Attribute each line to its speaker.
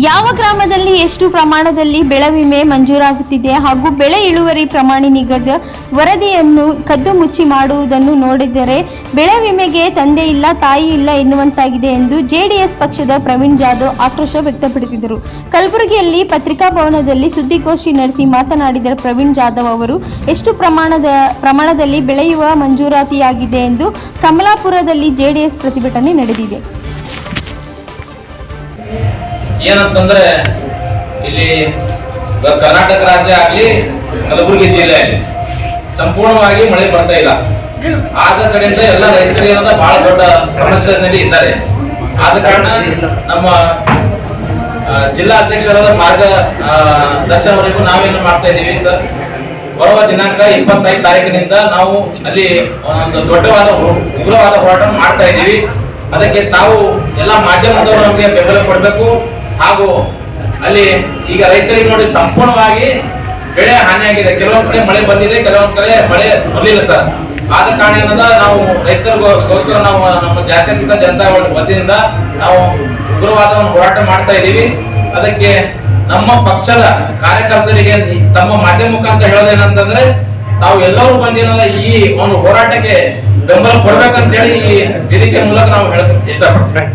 Speaker 1: ಯಾವ ಗ್ರಾಮದಲ್ಲಿ ಎಷ್ಟು ಪ್ರಮಾಣದಲ್ಲಿ ಬೆಳೆ ವಿಮೆ ಮಂಜೂರಾಗುತ್ತಿದೆ ಹಾಗೂ ಬೆಳೆ ಇಳುವರಿ ಪ್ರಮಾಣ ನಿಗದ ವರದಿಯನ್ನು ಕದ್ದು ಮುಚ್ಚಿ ಮಾಡುವುದನ್ನು ನೋಡಿದರೆ ಬೆಳೆ ವಿಮೆಗೆ ತಂದೆ ಇಲ್ಲ ತಾಯಿ ಇಲ್ಲ ಎನ್ನುವಂತಾಗಿದೆ ಎಂದು ಜೆಡಿಎಸ್ ಪಕ್ಷದ ಪ್ರವೀಣ್ ಜಾಧವ್ ಆಕ್ರೋಶ ವ್ಯಕ್ತಪಡಿಸಿದರು. ಕಲಬುರಗಿಯಲ್ಲಿ ಪತ್ರಿಕಾಭವನದಲ್ಲಿ ಸುದ್ದಿಗೋಷ್ಠಿ ನಡೆಸಿ ಮಾತನಾಡಿದ ಪ್ರವೀಣ್ ಜಾಧವ್ ಅವರು ಎಷ್ಟು ಪ್ರಮಾಣದಲ್ಲಿ ಬೆಳೆಯುವ ಮಂಜೂರಾತಿಯಾಗಿದೆ ಎಂದು ಕಮಲಾಪುರದಲ್ಲಿ ಜೆಡಿಎಸ್ ಪ್ರತಿಭಟನೆ ನಡೆದಿದೆ.
Speaker 2: ಏನಂತಂದ್ರೆ ಇಲ್ಲಿ ಕರ್ನಾಟಕ ರಾಜ್ಯ ಆಗಲಿ ಕಲಬುರಗಿ ಜಿಲ್ಲೆ ಆಗಲಿ ಸಂಪೂರ್ಣವಾಗಿ ಮಳೆ ಬರ್ತಾ ಇಲ್ಲ. ಆದ ಕಡೆಯಿಂದ ಎಲ್ಲ ರೈತರಿಗೆ ಬಹಳ ದೊಡ್ಡ ಸಮಸ್ಯೆಯಲ್ಲಿ ಇದ್ದಾರೆ. ಆದ ಕಾರಣ ನಮ್ಮ ಜಿಲ್ಲಾ ಅಧ್ಯಕ್ಷರಾದ ಮಾರ್ಗದರ್ಶನವರೆಗೂ ನಾವೇನು ಮಾಡ್ತಾ ಇದ್ದೀವಿ ಸರ್, ಬರುವ ದಿನಾಂಕ 25 ತಾರೀಕಿನಿಂದ ನಾವು ಅಲ್ಲಿ ಒಂದು ದೊಡ್ಡವಾದ ಉಗ್ರವಾದ ಹೋರಾಟ ಮಾಡ್ತಾ ಇದ್ದೀವಿ. ಅದಕ್ಕೆ ತಾವು ಎಲ್ಲ ಮಾಧ್ಯಮದವರು ನಮಗೆ ಬೆಂಬಲ ಕೊಡಬೇಕು. ಹಾಗೂ ಅಲ್ಲಿ ಈಗ ರೈತರಿಗೆ ನೋಡಿ ಸಂಪೂರ್ಣವಾಗಿ ಬೆಳೆ ಹಾನಿಯಾಗಿದೆ. ಕೆಲವೊಂದು ಕಡೆ ಮಳೆ ಬಂದಿದೆ, ಕೆಲವೊಂದು ಕಡೆ ಮಳೆ ಬರಲಿಲ್ಲ ಸರ್. ಆದ ಕಾರಣದಿಂದ ನಾವು ರೈತರಿಗೋಸ್ಕರ ನಾವು ನಮ್ಮ ಜಾತ್ಯತೀತ ಜನತಾ ವತಿಯಿಂದ ನಾವು ಉಗ್ರವಾದವನ್ನು ಹೋರಾಟ ಮಾಡ್ತಾ ಇದ್ದೀವಿ. ಅದಕ್ಕೆ ನಮ್ಮ ಪಕ್ಷದ ಕಾರ್ಯಕರ್ತರಿಗೆ ತಮ್ಮ ಮಾಧ್ಯಮ ಮುಖಾಂತರ ಹೇಳೋದೇನಂತಂದ್ರೆ, ತಾವು ಎಲ್ಲರೂ ಬಂದಿರೋ ಈ ಒಂದು ಹೋರಾಟಕ್ಕೆ ಬೆಂಬಲ ಕೊಡ್ಬೇಕಂತ ಹೇಳಿ ಈ ವೇದಿಕೆ ಮೂಲಕ ನಾವು ಹೇಳಕ್ ಇಷ್ಟಪಡ್ತೇವೆ.